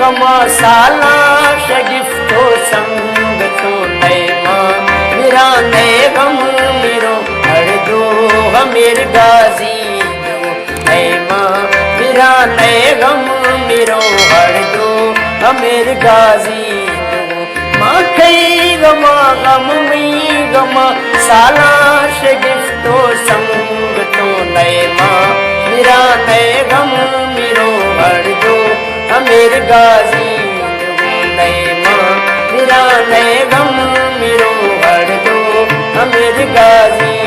गमा साला शगिफ्तो संग तो नए माँ मेरा नए गम मेरो हर दो हमेर गाजी दो नए माँ मेरा नए गम मेरो हर दो हमेर गाजी दो माँ कई गमा गम मई गमा साला शगिफ्तो संग तो नए माँ मेरा नए गम मेरो हर दो हमेर गाजी नए माँ मेरा नए गम मेरो हर दो हमेर गाजी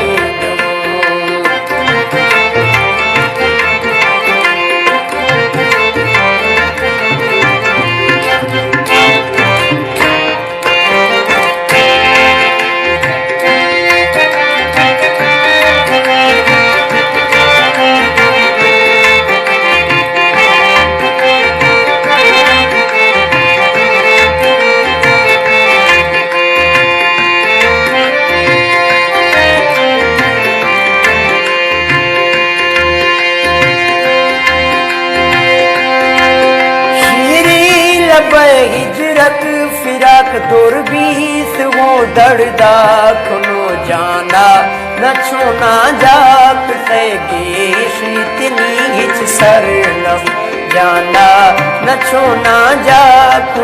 हिजरत फिराक दूर बीस वो दर्दा खुनो जाना न छोना जाक से गेश इतनी हिच सर लम जाना न छोना जाक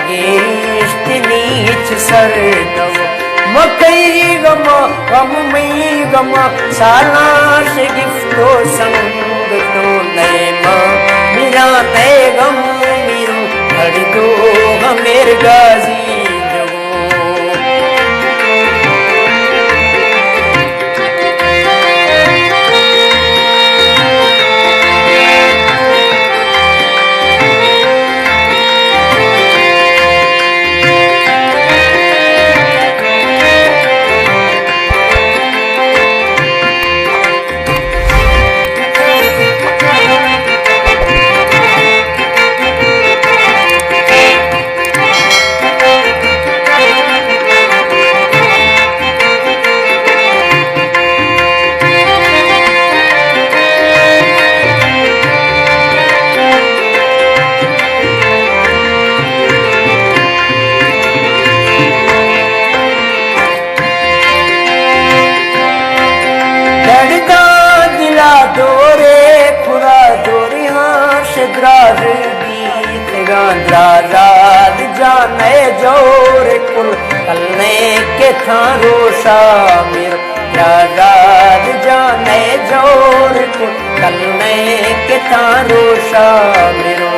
गेश इतनी हिच सर लम मकई गमा गम मई गमा साला से गिफ्तो संग तो नए माँ मेरा नए गम मेरो हर दो हमेर गाजी रात जाने जोर कुल कलने के था रोशा मेरो रात जाने जोर कुल कलने के था रोशा मेरो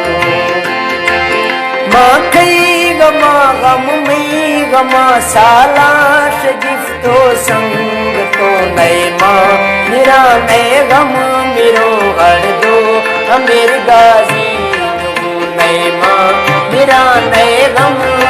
माँ कई गमा गम मई गमा साला शगिफ्तो संग तो नए माँ मेरा नए गम मेरो हर दो हमेर गाजी नए माँ मेरा नए गम